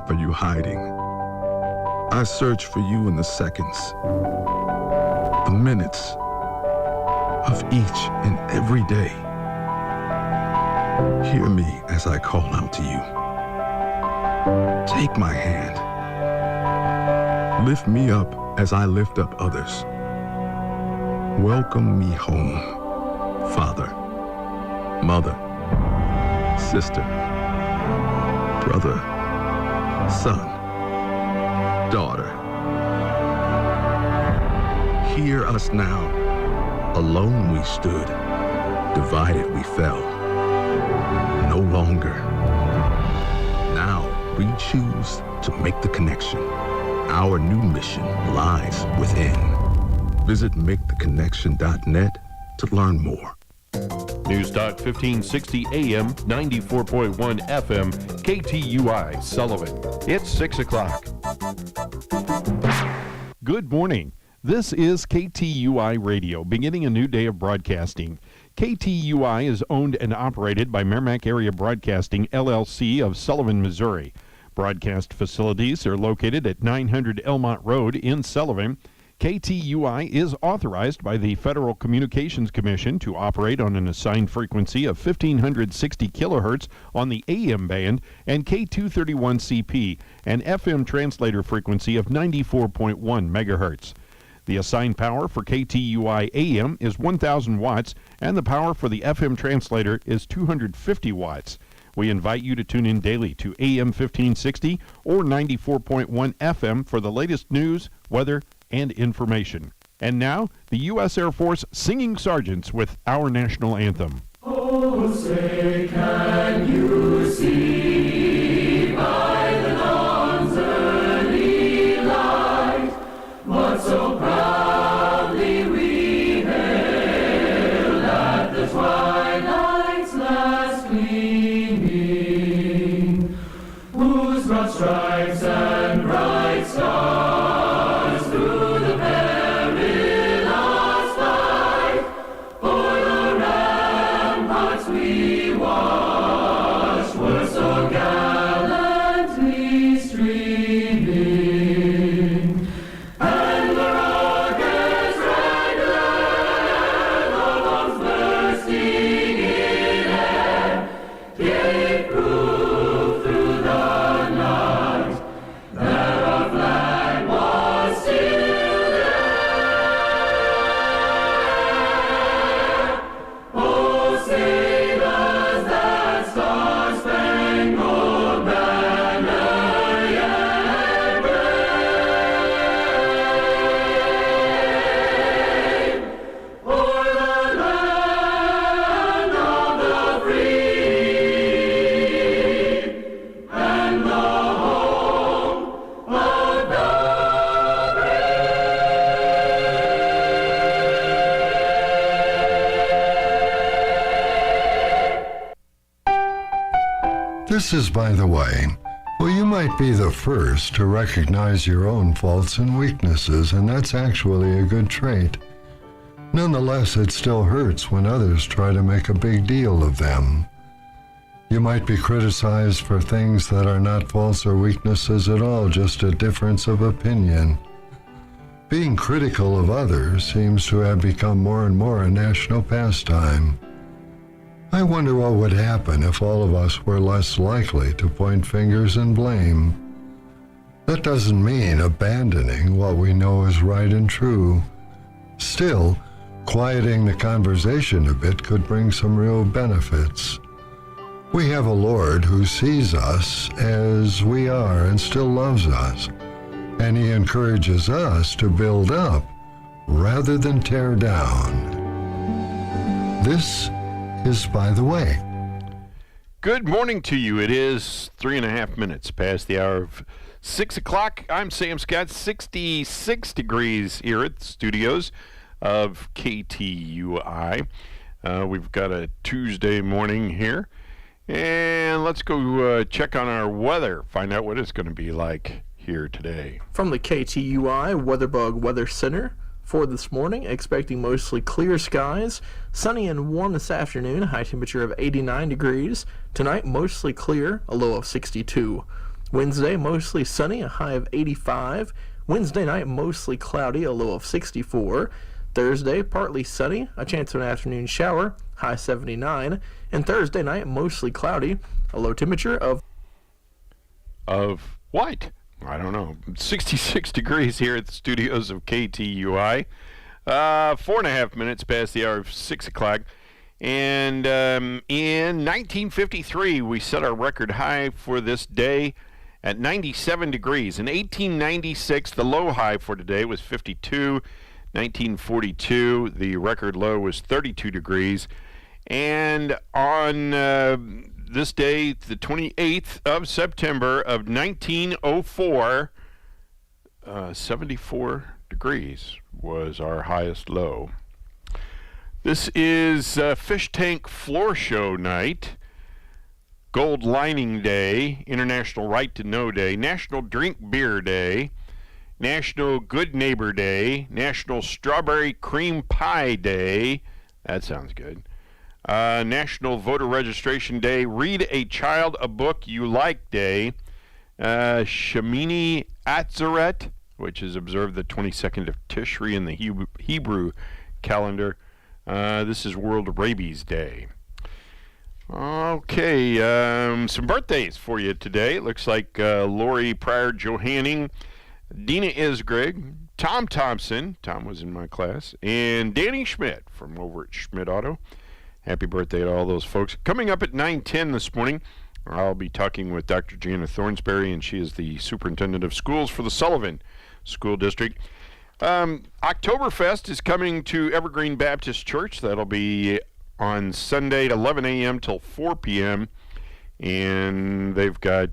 are you hiding? I search for you in the seconds, the minutes of each and every day. Hear me as I call out to you. Take my hand. Lift me up as I lift up others. Welcome me home, Father, Mother, Sister, Brother, Son, Daughter. Hear us now. Alone we stood, divided we fell. No longer. Now we choose to make the connection. Our new mission lies within. Visit maketheconnection.net to learn more. News Talk 1560 AM, 94.1 FM, KTUI Sullivan. It's 6 o'clock. Good morning. This is KTUI Radio, beginning a new day of broadcasting. KTUI is owned and operated by Merrimack Area Broadcasting, LLC of Sullivan, Missouri. Broadcast facilities are located at 900 Elmont Road in Sullivan. KTUI is authorized by the Federal Communications Commission to operate on an assigned frequency of 1560 kilohertz on the AM band and K231CP, an FM translator frequency of 94.1 megahertz. The assigned power for KTUI AM is 1,000 watts, and the power for the FM translator is 250 watts. We invite you to tune in daily to AM 1560 or 94.1 FM for the latest news, weather, and information. And now, the U.S. Air Force Singing Sergeants with our national anthem. Oh, say, can you see by the dawn's early light what so proudly we hailed at the twilight's last gleaming, whose broad stripes and bright stars through the perilous fight o'er the ramparts we watched were so gallantly streaming, and the rocket's red glare, the bombs bursting in air, gave proof through the night that our flag was still there. Oh, sailors, that star-spangled banner yet wave o'er the land of the free and the home of the This is By the Way. Well, you might be the first to recognize your own faults and weaknesses, and that's actually a good trait. Nonetheless, it still hurts when others try to make a big deal of them. You might be criticized for things that are not faults or weaknesses at all, just a difference of opinion. Being critical of others seems to have become more and more a national pastime. I wonder what would happen if all of us were less likely to point fingers and blame. That doesn't mean abandoning what we know is right and true. Still, quieting the conversation a bit could bring some real benefits. We have a Lord who sees us as we are and still loves us, and He encourages us to build up rather than tear down. This is By the Way. Good morning to you. It is 3.5 minutes past the hour of 6 o'clock. I'm Sam Scott, 66 degrees here at the studios of KTUI. We've got a Tuesday morning here. And let's go check on our weather, find out what it's going to be like here today. From the KTUI Weatherbug Weather Center, for this morning, expecting mostly clear skies, sunny and warm this afternoon, high temperature of 89 degrees. Tonight, mostly clear, a low of 62. Wednesday, mostly sunny, a high of 85. Wednesday night, mostly cloudy, a low of 64. Thursday, partly sunny, a chance of an afternoon shower, high 79. And Thursday night, mostly cloudy, a low temperature of what? I don't know. 66 degrees here at the studios of KTUI. 4.5 minutes past the hour of 6 o'clock. And in 1953, we set our record high for this day at 97 degrees. In 1896, the low high for today was 52. 1942, the record low was 32 degrees. And on this day, the 28th of September of 1904, 74 degrees was our highest low. This is Fish Tank Floor Show night, Gold Lining Day, International Right to Know Day, National Drink Beer Day, National Good Neighbor Day, National Strawberry Cream Pie Day, that sounds good, National Voter Registration Day, Read a Child a Book You Like Day, Shemini Atzeret, which is observed the 22nd of Tishri in the Hebrew calendar. This is World Rabies Day. Okay, some birthdays for you today. It looks like Lori Pryor Johanning, Dina Isgrig, Tom Thompson, Tom was in my class, and Danny Schmidt from over at Schmidt Auto. Happy birthday to all those folks. Coming up at 9:10 this morning, I'll be talking with Dr. Jana Thornsberry, and she is the superintendent of schools for the Sullivan School District. Oktoberfest is coming to Evergreen Baptist Church. That'll be on Sunday at 11 a.m. till 4 p.m. And they've got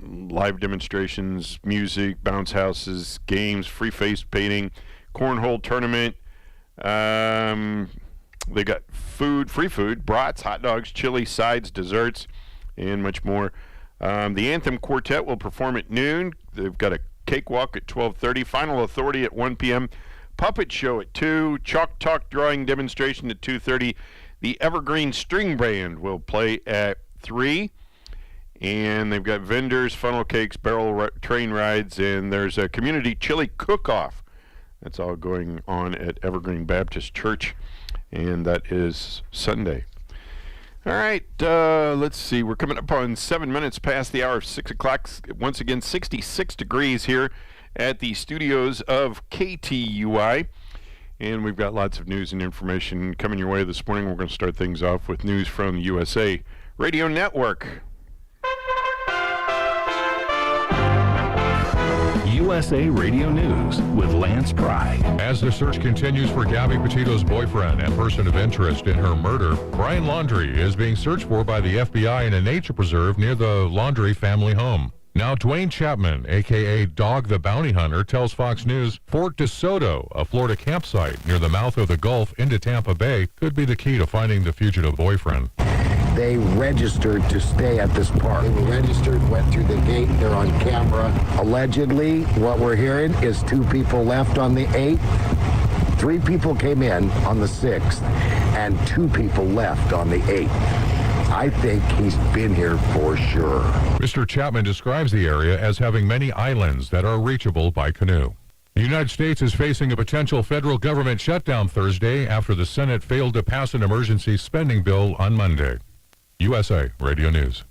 live demonstrations, music, bounce houses, games, free face painting, cornhole tournament. They got food, free food, brats, hot dogs, chili, sides, desserts, and much more. The Anthem Quartet will perform at noon. They've got a cakewalk at 12:30, Final Authority at 1 p.m., puppet show at 2, chalk talk drawing demonstration at 2:30. The Evergreen String Band will play at 3, and they've got vendors, funnel cakes, train rides, and there's a community chili cook-off. That's all going on at Evergreen Baptist Church, and that is Sunday. All right, let's see. We're coming up on 7 minutes past the hour of 6 o'clock. Once again, 66 degrees here at the studios of KTUI. And we've got lots of news and information coming your way this morning. We're going to start things off with news from the USA Radio Network. USA Radio News with Lance Pry. As the search continues for Gabby Petito's boyfriend and person of interest in her murder, Brian Laundrie is being searched for by the FBI in a nature preserve near the Laundrie family home. Now, Dwayne Chapman, a.k.a. Dog the Bounty Hunter, tells Fox News Fort DeSoto, a Florida campsite near the mouth of the Gulf into Tampa Bay, could be the key to finding the fugitive boyfriend. They registered to stay at this park. They were registered, went through the gate, they're on camera. Allegedly, what we're hearing is 2 people left on the 8th. 3 people came in on the 6th, and 2 people left on the 8th. I think he's been here for sure. Mr. Chapman describes the area as having many islands that are reachable by canoe. The United States is facing a potential federal government shutdown Thursday after the Senate failed to pass an emergency spending bill on Monday. USA Radio News.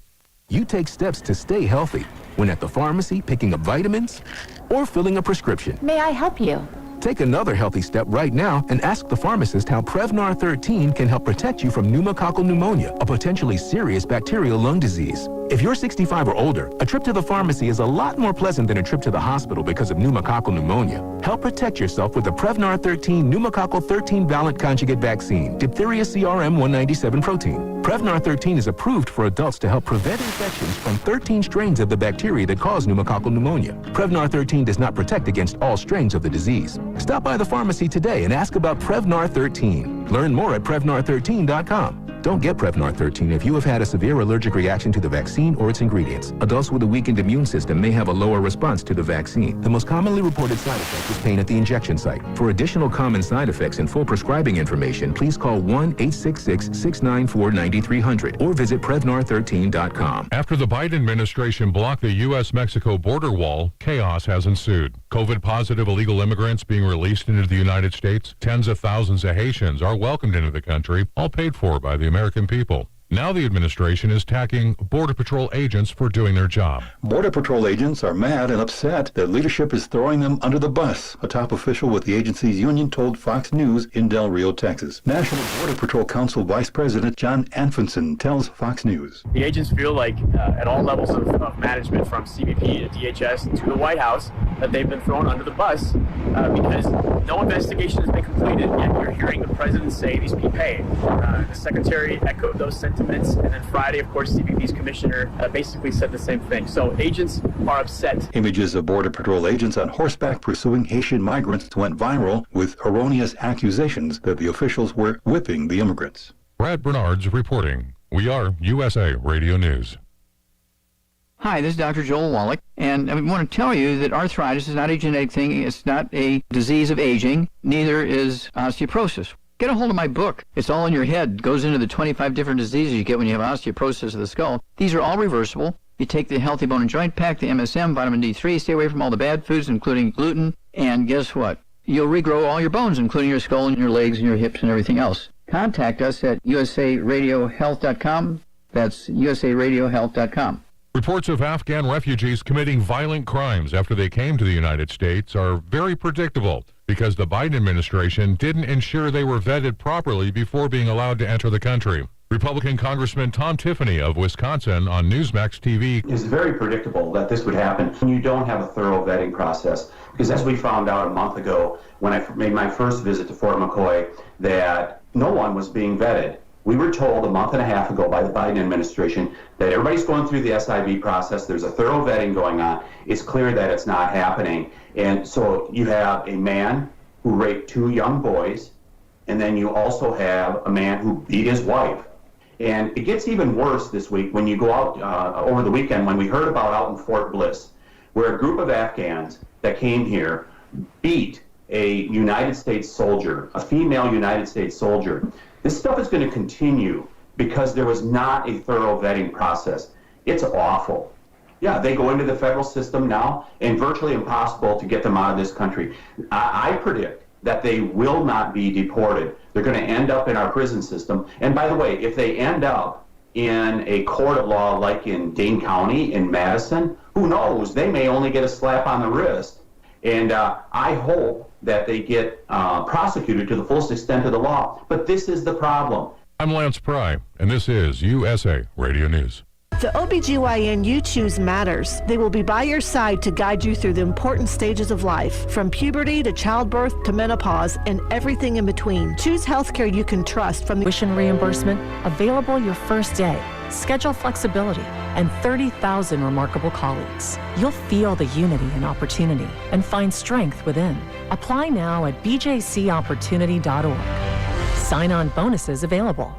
You take steps to stay healthy when at the pharmacy picking up vitamins or filling a prescription. May I help you? Take another healthy step right now and ask the pharmacist how Prevnar 13 can help protect you from pneumococcal pneumonia, a potentially serious bacterial lung disease. If you're 65 or older, a trip to the pharmacy is a lot more pleasant than a trip to the hospital because of pneumococcal pneumonia. Help protect yourself with the Prevnar 13 pneumococcal 13-valent conjugate vaccine, diphtheria CRM 197 protein. Prevnar 13 is approved for adults to help prevent infections from 13 strains of the bacteria that cause pneumococcal pneumonia. Prevnar 13 does not protect against all strains of the disease. Stop by the pharmacy today and ask about Prevnar 13. Learn more at Prevnar13.com. Don't get Prevnar 13 if you have had a severe allergic reaction to the vaccine or its ingredients. Adults with a weakened immune system may have a lower response to the vaccine. The most commonly reported side effect is pain at the injection site. For additional common side effects and full prescribing information, please call 1-866-694-9300 or visit Prevnar13.com. After the Biden administration blocked the U.S.-Mexico border wall, chaos has ensued. COVID-positive illegal immigrants being released into the United States. Tens of thousands of Haitians are welcomed into the country, all paid for by the American people. Now the administration is tacking Border Patrol agents for doing their job. Border Patrol agents are mad and upset that leadership is throwing them under the bus, a top official with the agency's union told Fox News in Del Rio, Texas. National Border Patrol Council Vice President John Anfinson tells Fox News. The agents feel like at all levels of management, from CBP to DHS to the White House, that they've been thrown under the bus because no investigation has been completed, yet you're hearing the president say these be paid. The secretary echoed those sentiments, and then Friday, of course, CBP's commissioner basically said the same thing. So agents are upset. Images of Border Patrol agents on horseback pursuing Haitian migrants went viral with erroneous accusations that the officials were whipping the immigrants. Brad Bernard's reporting. We are USA Radio News. Hi, this is Dr. Joel Wallach, and I want to tell you that arthritis is not a genetic thing. It's not a disease of aging. Neither is osteoporosis. Get a hold of my book. It's all in your head. It goes into the 25 different diseases you get when you have osteoporosis of the skull. These are all reversible. You take the Healthy Bone and Joint Pack, the MSM, vitamin D3, stay away from all the bad foods, including gluten, and guess what? You'll regrow all your bones, including your skull and your legs and your hips and everything else. Contact us at usaradiohealth.com. That's usaradiohealth.com. Reports of Afghan refugees committing violent crimes after they came to the United States are very predictable because the Biden administration didn't ensure they were vetted properly before being allowed to enter the country. Republican Congressman Tom Tiffany of Wisconsin on Newsmax TV. It's very predictable that this would happen when you don't have a thorough vetting process. Because as we found out a month ago when I made my first visit to Fort McCoy, that no one was being vetted. We were told a month and a half ago by the Biden administration that everybody's going through the SIV process. There's a thorough vetting going on. It's clear that it's not happening. And so you have a man who raped 2 young boys, and then you also have a man who beat his wife. And it gets even worse this week when you go out over the weekend, when we heard about out in Fort Bliss, where a group of Afghans that came here beat a United States soldier, a female United States soldier. This stuff is going to continue because there was not a thorough vetting process. It's awful. Yeah, they go into the federal system now, and virtually impossible to get them out of this country. I predict that they will not be deported. They're going to end up in our prison system. And by the way, if they end up in a court of law like in Dane County, in Madison, who knows? They may only get a slap on the wrist. And I hope that they get prosecuted to the fullest extent of the law. But this is the problem. I'm Lance Pry, and this is USA Radio News. The OBGYN you choose matters. They will be by your side to guide you through the important stages of life, from puberty to childbirth to menopause and everything in between. Choose healthcare you can trust from the tuition reimbursement available your first day, schedule flexibility, and 30,000 remarkable colleagues. You'll feel the unity and opportunity and find strength within. Apply now at bjcopportunity.org. Sign-on bonuses available.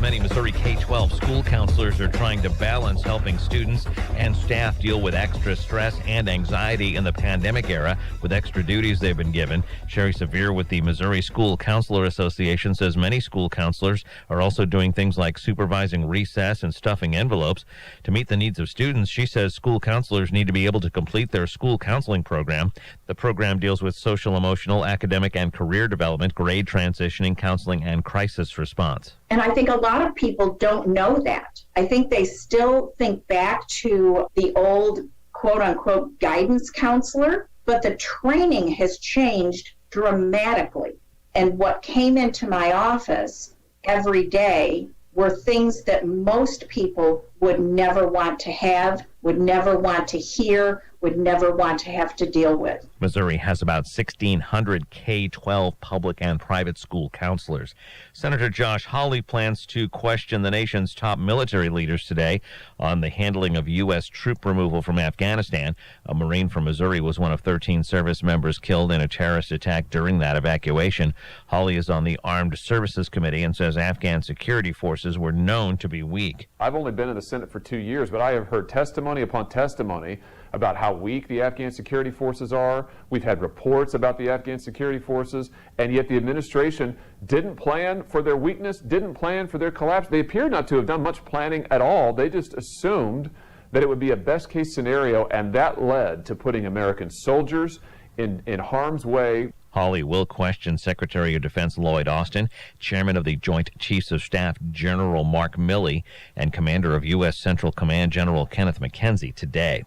Many Missouri K-12 school counselors are trying to balance helping students and staff deal with extra stress and anxiety in the pandemic era with extra duties they've been given. Sherry Sevier with the Missouri School Counselor Association says many school counselors are also doing things like supervising recess and stuffing envelopes. To meet the needs of students, she says school counselors need to be able to complete their school counseling program. The program deals with social, emotional, academic, and career development, grade transitioning, counseling, and crisis response. And I think a lot of people don't know that. I think they still think back to the old quote-unquote guidance counselor, but the training has changed dramatically. And what came into my office every day were things that most people would never want to have, would never want to hear, would never want to have to deal with. Missouri has about 1,600 K-12 public and private school counselors. Senator Josh Hawley plans to question the nation's top military leaders today on the handling of U.S. troop removal from Afghanistan. A Marine from Missouri was one of 13 service members killed in a terrorist attack during that evacuation. Hawley is on the Armed Services Committee and says Afghan security forces were known to be weak. I've only been in the Senate for 2 years, but I have heard testimony upon testimony about how weak the Afghan security forces are. We've had reports about the Afghan security forces, and yet the administration didn't plan for their weakness, didn't plan for their collapse. They appear not to have done much planning at all. They just assumed that it would be a best-case scenario, and that led to putting American soldiers in harm's way. Hawley will question Secretary of Defense Lloyd Austin, Chairman of the Joint Chiefs of Staff General Mark Milley, and Commander of U.S. Central Command General Kenneth McKenzie today.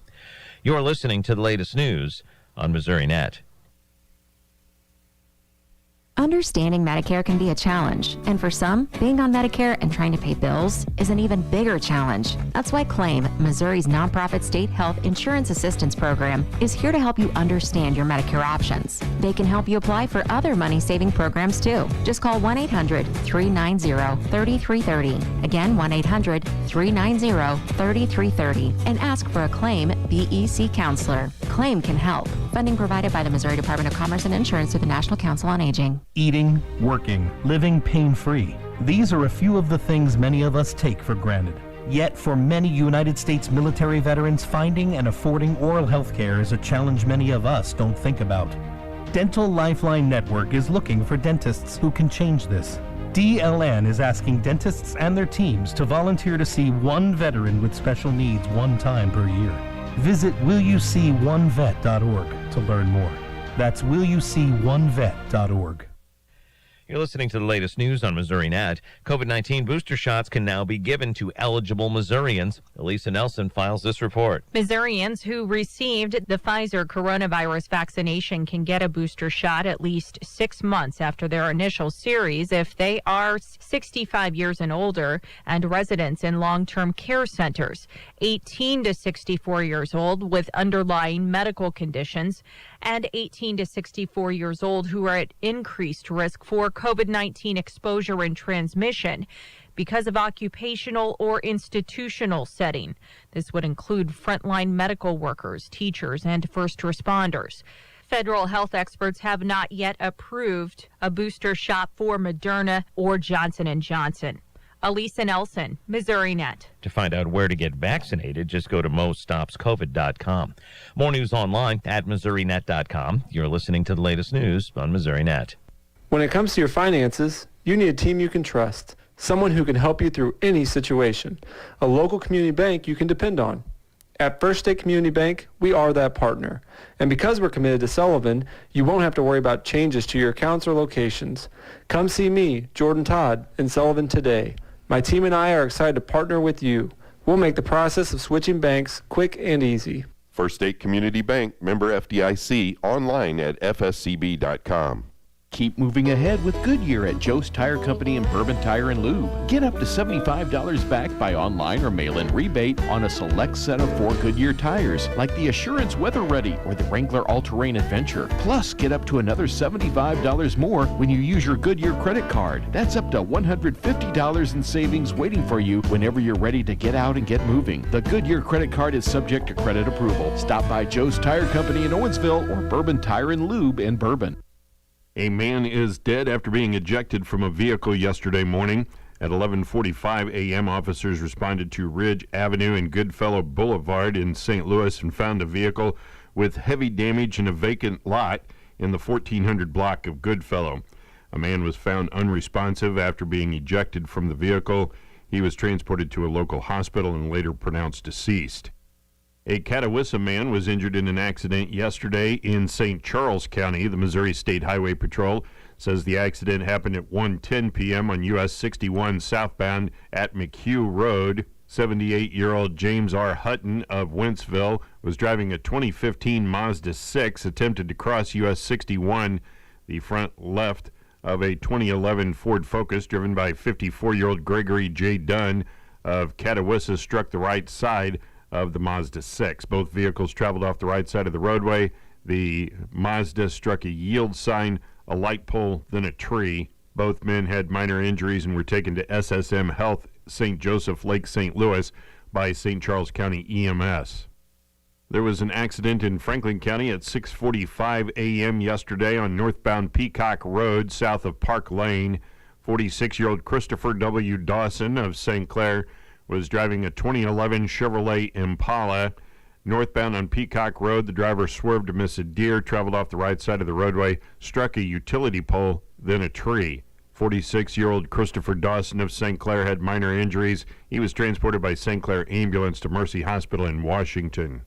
You're listening to the latest news on Missouri Net. Understanding Medicare can be a challenge, and for some, being on Medicare and trying to pay bills is an even bigger challenge. That's why CLAIM, Missouri's nonprofit state health insurance assistance program, is here to help you understand your Medicare options. They can help you apply for other money-saving programs too. Just call 1-800-390-3330. Again, 1-800-390-3330 and ask for a CLAIM BEC counselor. CLAIM can help. Funding provided by the Missouri Department of Commerce and Insurance through the National Council on Aging. Eating, working, living pain-free. These are a few of the things many of us take for granted. Yet, for many United States military veterans, finding and affording oral health care is a challenge many of us don't think about. Dental Lifeline Network is looking for dentists who can change this. DLN is asking dentists and their teams to volunteer to see one veteran with special needs one time per year. Visit willyouseeonevet.org to learn more. That's willyouseeonevet.org. You're listening to the latest news on Missouri Net. COVID-19 booster shots can now be given to eligible Missourians. Elisa Nelson files this report. Missourians who received the Pfizer coronavirus vaccination can get a booster shot at least 6 months after their initial series if they are 65 years and older and residents in long-term care centers, 18 to 64 years old with underlying medical conditions, and 18 to 64 years old who are at increased risk for COVID-19 exposure and transmission because of occupational or institutional setting. This would include frontline medical workers, teachers, and first responders. Federal health experts have not yet approved a booster shot for Moderna or Johnson & Johnson. Elisa Nelson, Missouri Net. To find out where to get vaccinated, just go to mostopscovid.com. More news online at MissouriNet.com. You're listening to the latest news on Missouri Net. When it comes to your finances, you need a team you can trust, someone who can help you through any situation, a local community bank you can depend on. At First State Community Bank, we are that partner. And because we're committed to Sullivan, you won't have to worry about changes to your accounts or locations. Come see me, Jordan Todd, in Sullivan today. My team and I are excited to partner with you. We'll make the process of switching banks quick and easy. First State Community Bank, member FDIC, online at fscb.com. Keep moving ahead with Goodyear at Joe's Tire Company and Bourbon Tire and Lube. Get up to $75 back by online or mail-in rebate on a select set of 4 Goodyear tires, like the Assurance Weather Ready or the Wrangler All-Terrain Adventure. Plus, get up to another $75 more when you use your Goodyear credit card. That's up to $150 in savings waiting for you whenever you're ready to get out and get moving. The Goodyear credit card is subject to credit approval. Stop by Joe's Tire Company in Owensville or Bourbon Tire and Lube in Bourbon. A man is dead after being ejected from a vehicle yesterday morning. At 11:45 a.m., officers responded to Ridge Avenue and Goodfellow Boulevard in St. Louis and found a vehicle with heavy damage in a vacant lot in the 1400 block of Goodfellow. A man was found unresponsive after being ejected from the vehicle. He was transported to a local hospital and later pronounced deceased. A Catawissa man was injured in an accident yesterday in St. Charles County. The Missouri State Highway Patrol says the accident happened at 1:10 p.m. on US 61 southbound at McHugh Road. 78-year-old James R. Hutton of Wentzville was driving a 2015 Mazda 6, attempted to cross US 61, the front left of a 2011 Ford Focus driven by 54-year-old Gregory J. Dunn of Catawissa struck the right side of the Mazda 6. Both vehicles traveled off the right side of the roadway. The Mazda struck a yield sign, a light pole, then a tree. Both men had minor injuries and were taken to SSM Health St. Joseph Lake St. Louis by St. Charles County EMS. There was an accident in Franklin County at 6:45 a.m. yesterday on northbound Peacock Road south of Park Lane. 46-year-old Christopher W. Dawson of St. Clair was driving a 2011 Chevrolet Impala. Northbound on Peacock Road, the driver swerved to miss a deer, traveled off the right side of the roadway, struck a utility pole, then a tree. 46-year-old Christopher Dawson of St. Clair had minor injuries. He was transported by St. Clair ambulance to Mercy Hospital in Washington.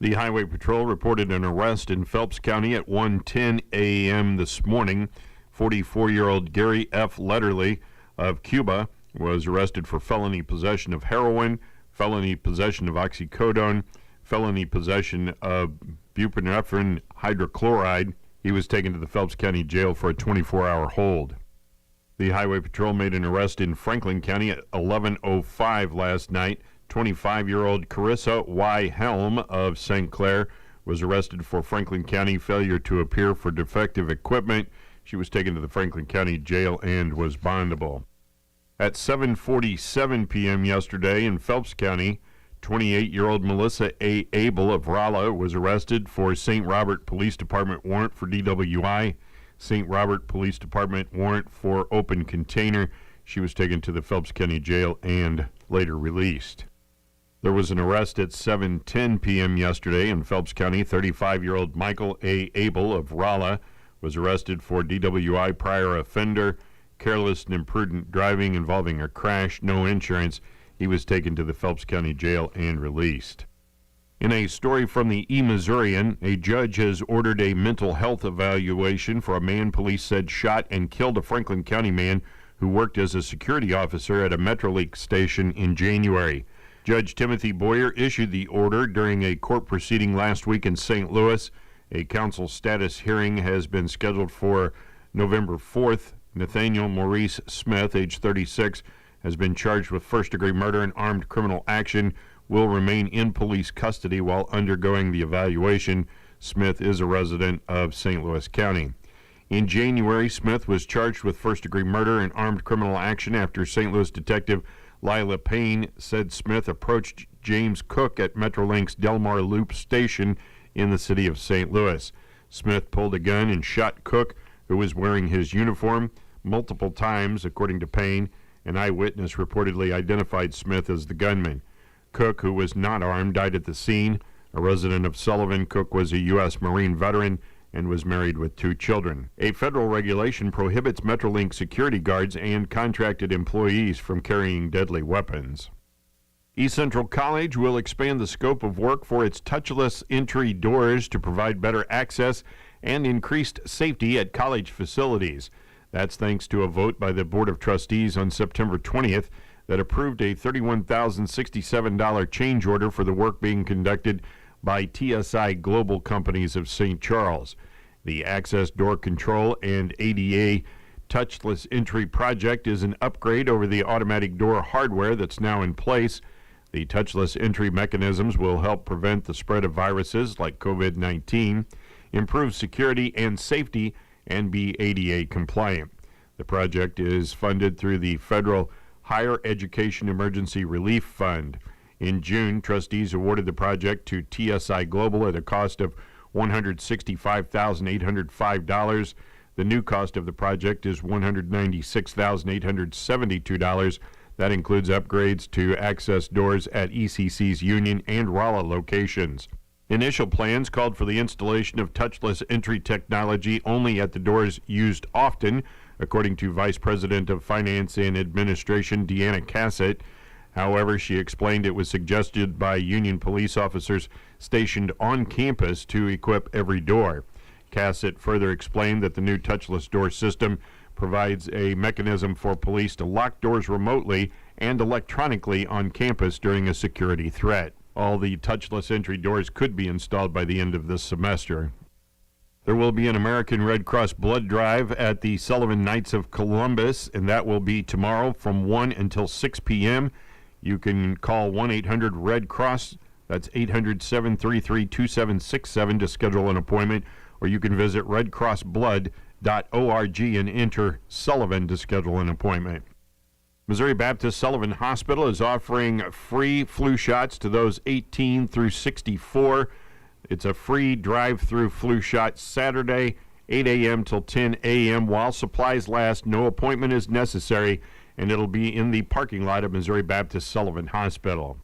The Highway Patrol reported an arrest in Phelps County at 1:10 a.m. this morning. 44-year-old Gary F. Letterly of Cuba was arrested for felony possession of heroin, felony possession of oxycodone, felony possession of buprenorphine hydrochloride. He was taken to the Phelps County Jail for a 24-hour hold. The Highway Patrol made an arrest in Franklin County at 11:05 last night. 25-year-old Carissa Y. Helm of St. Clair was arrested for Franklin County failure to appear for defective equipment. She was taken to the Franklin County Jail and was bondable. At 7:47 p.m. yesterday in Phelps County, 28-year-old Melissa A. Abel of Rolla was arrested for St. Robert Police Department warrant for DWI, St. Robert Police Department warrant for open container. She was taken to the Phelps County Jail and later released. There was an arrest at 7:10 p.m. yesterday in Phelps County. 35-year-old Michael A. Abel of Rolla was arrested for DWI, prior offender, careless and imprudent driving involving a crash, no insurance. He was taken to the Phelps County Jail and released. In a story from the E-Missourian, a judge has ordered a mental health evaluation for a man police said shot and killed a Franklin County man who worked as a security officer at a Metrolink station in January. Judge Timothy Boyer issued the order during a court proceeding last week in St. Louis. A counsel status hearing has been scheduled for November 4th. Nathaniel Maurice Smith, age 36, has been charged with first-degree murder and armed criminal action, will remain in police custody while undergoing the evaluation. Smith is a resident of St. Louis County. In January, Smith was charged with first-degree murder and armed criminal action after St. Louis detective Lila Payne said Smith approached James Cook at Metrolink's Delmar Loop station in the city of St. Louis. Smith pulled a gun and shot Cook, who was wearing his uniform, multiple times, according to Payne. An eyewitness reportedly identified Smith as the gunman. Cook, who was not armed, died at the scene. A resident of Sullivan, Cook was a U.S. Marine veteran and was married with 2 children. A federal regulation prohibits Metrolink security guards and contracted employees from carrying deadly weapons. East Central College will expand the scope of work for its touchless entry doors to provide better access and increased safety at college facilities. That's thanks to a vote by the Board of Trustees on September 20th that approved a $31,067 change order for the work being conducted by TSI Global Companies of St. Charles. The Access Door Control and ADA Touchless Entry project is an upgrade over the automatic door hardware that's now in place. The touchless entry mechanisms will help prevent the spread of viruses like COVID-19, improve security and safety, and be ADA compliant. The project is funded through the Federal Higher Education Emergency Relief Fund. In June, trustees awarded the project to TSI Global at a cost of $165,805. The new cost of the project is $196,872. That includes upgrades to access doors at ECC's Union and Rolla locations. Initial plans called for the installation of touchless entry technology only at the doors used often, according to Vice President of Finance and Administration Deanna Cassett. However, she explained it was suggested by Union police officers stationed on campus to equip every door. Cassett further explained that the new touchless door system provides a mechanism for police to lock doors remotely and electronically on campus during a security threat. All the touchless entry doors could be installed by the end of this semester. There will be an American Red Cross blood drive at the Sullivan Knights of Columbus, and that will be tomorrow from 1 until 6 p.m. You can call 1-800-RED CROSS. That's 800-733-2767 to schedule an appointment, or you can visit redcrossblood.org and enter Sullivan to schedule an appointment. Missouri Baptist Sullivan Hospital is offering free flu shots to those 18 through 64. It's a free drive-through flu shot Saturday, 8 a.m. till 10 a.m. while supplies last. No appointment is necessary, and it'll be in the parking lot of Missouri Baptist Sullivan Hospital.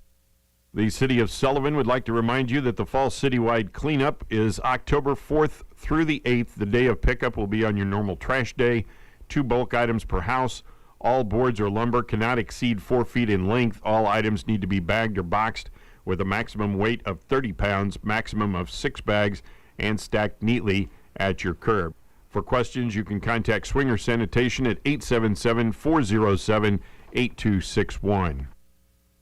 The City of Sullivan would like to remind you that the fall citywide cleanup is October 4th through the 8th. The day of pickup will be on your normal trash day. 2 bulk items per house. All boards or lumber cannot exceed 4 feet in length. All items need to be bagged or boxed with a maximum weight of 30 pounds, maximum of 6 bags, and stacked neatly at your curb. For questions, you can contact Swinger Sanitation at 877-407-8261.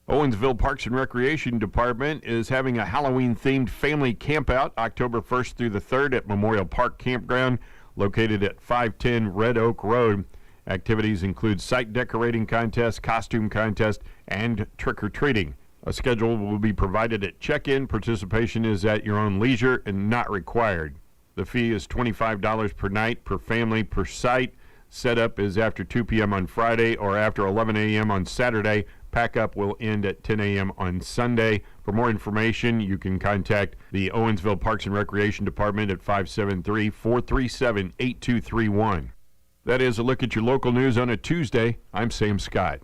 Owensville Parks and Recreation Department is having a Halloween-themed family campout October 1st through the 3rd at Memorial Park Campground, located at 510 Red Oak Road. Activities include site decorating contest, costume contest, and trick-or-treating. A schedule will be provided at check-in. Participation is at your own leisure and not required. The fee is $25 per night, per family, per site. Setup is after 2 p.m. on Friday or after 11 a.m. on Saturday. Pack-up will end at 10 a.m. on Sunday. For more information, you can contact the Owensville Parks and Recreation Department at 573-437-8231. That is a look at your local news on a Tuesday. I'm Sam Scott.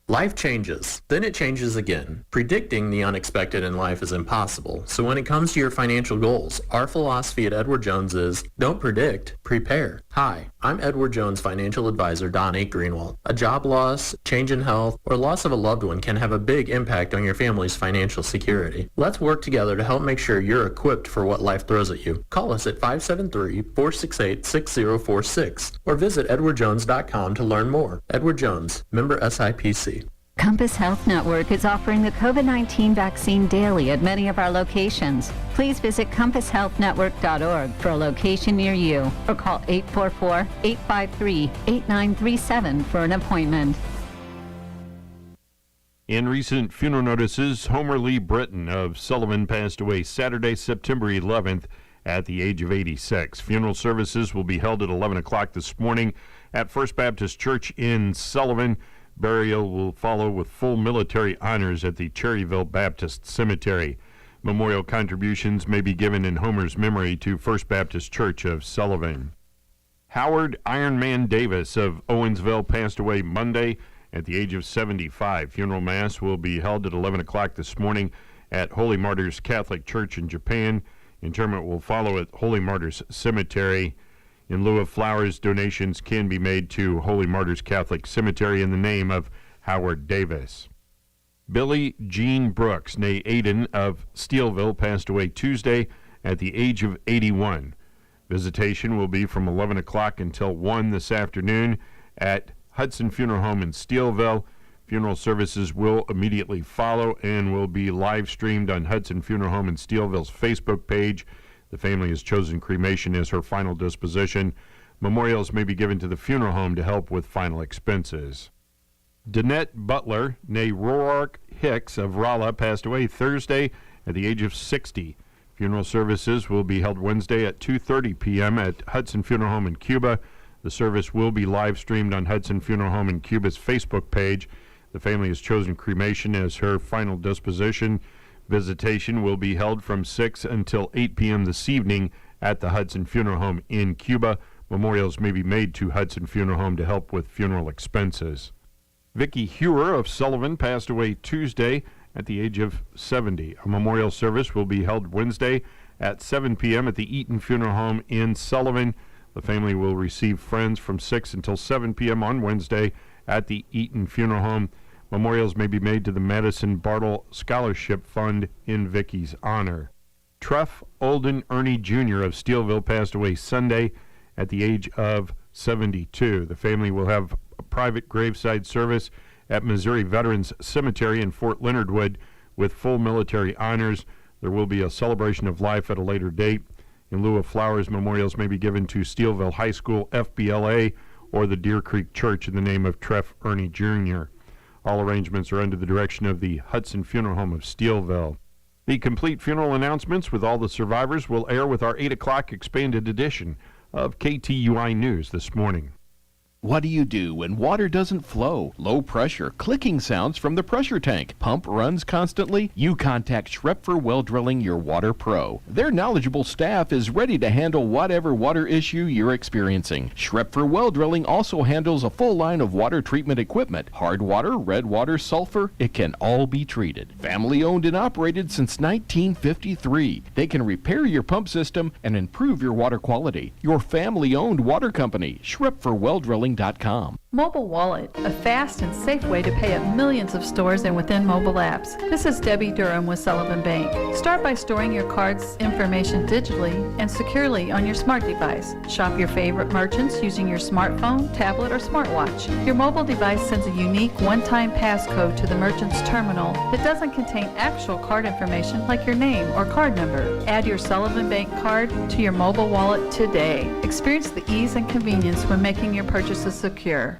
Life changes, then it changes again. Predicting the unexpected in life is impossible, so when it comes to your financial goals, our philosophy at Edward Jones is, don't predict, prepare. Hi, I'm Edward Jones financial advisor Don A. Greenwald. A job loss, change in health, or loss of a loved one can have a big impact on your family's financial security. Let's work together to help make sure you're equipped for what life throws at you. Call us at 573-468-6046 or visit edwardjones.com to learn more. Edward Jones, member SIPC. Compass Health Network is offering the COVID-19 vaccine daily at many of our locations. Please visit compasshealthnetwork.org for a location near you or call 844-853-8937 for an appointment. In recent funeral notices, Homer Lee Britton of Sullivan passed away Saturday, September 11th at the age of 86. Funeral services will be held at 11 o'clock this morning at First Baptist Church in Sullivan. Burial will follow with full military honors at the Cherryville Baptist Cemetery. Memorial contributions may be given in Homer's memory to First Baptist Church of Sullivan. Howard Ironman Davis of Owensville passed away Monday at the age of 75. Funeral mass will be held at 11 o'clock this morning at Holy Martyrs Catholic Church in Japan. Interment will follow at Holy Martyrs Cemetery. In lieu of flowers, donations can be made to Holy Martyrs Catholic Cemetery in the name of Howard Davis. Billie Jean Brooks, née Aiden of Steelville, passed away Tuesday at the age of 81. Visitation will be from 11 o'clock until 1 this afternoon at Hudson Funeral Home in Steelville. Funeral services will immediately follow and will be live streamed on Hudson Funeral Home in Steelville's Facebook page. The family has chosen cremation as her final disposition. Memorials may be given to the funeral home to help with final expenses. Danette Butler, née Roark Hicks of Rolla, passed away Thursday at the age of 60. Funeral services will be held Wednesday at 2:30 p.m. at Hudson Funeral Home in Cuba. The service will be live streamed on Hudson Funeral Home in Cuba's Facebook page. The family has chosen cremation as her final disposition. Visitation will be held from 6 until 8 p.m. this evening at the Hudson Funeral Home in Cuba. Memorials may be made to Hudson Funeral Home to help with funeral expenses. Vicki Hewer of Sullivan passed away Tuesday at the age of 70. A memorial service will be held Wednesday at 7 p.m. at the Eaton Funeral Home in Sullivan. The family will receive friends from 6 until 7 p.m. on Wednesday at the Eaton Funeral Home. Memorials may be made to the Madison Bartle Scholarship Fund in Vicky's honor. Truff Olden Ernie Jr. of Steelville passed away Sunday at the age of 72. The family will have a private graveside service at Missouri Veterans Cemetery in Fort Leonard Wood with full military honors. There will be a celebration of life at a later date. In lieu of flowers, memorials may be given to Steelville High School, FBLA, or the Deer Creek Church in the name of Treff Ernie Jr. All arrangements are under the direction of the Hudson Funeral Home of Steelville. The complete funeral announcements with all the survivors will air with our 8 o'clock expanded edition of KTUI News this morning. What do you do when water doesn't flow? Low pressure, clicking sounds from the pressure tank, pump runs constantly? You contact Schrepfer Well Drilling, your water pro. Their knowledgeable staff is ready to handle whatever water issue you're experiencing. Schrepfer Well Drilling also handles a full line of water treatment equipment. Hard water, red water, sulfur, it can all be treated. Family owned and operated since 1953. They can repair your pump system and improve your water quality. Your family owned water company, SchrepferWellDrilling.com. Mobile Wallet, a fast and safe way to pay at millions of stores and within mobile apps. This is Debbie Durham with Sullivan Bank. Start by storing your card's information digitally and securely on your smart device. Shop your favorite merchants using your smartphone, tablet, or smartwatch. Your mobile device sends a unique one-time passcode to the merchant's terminal that doesn't contain actual card information like your name or card number. Add your Sullivan Bank card to your mobile wallet today. Experience the ease and convenience when making your purchases secure.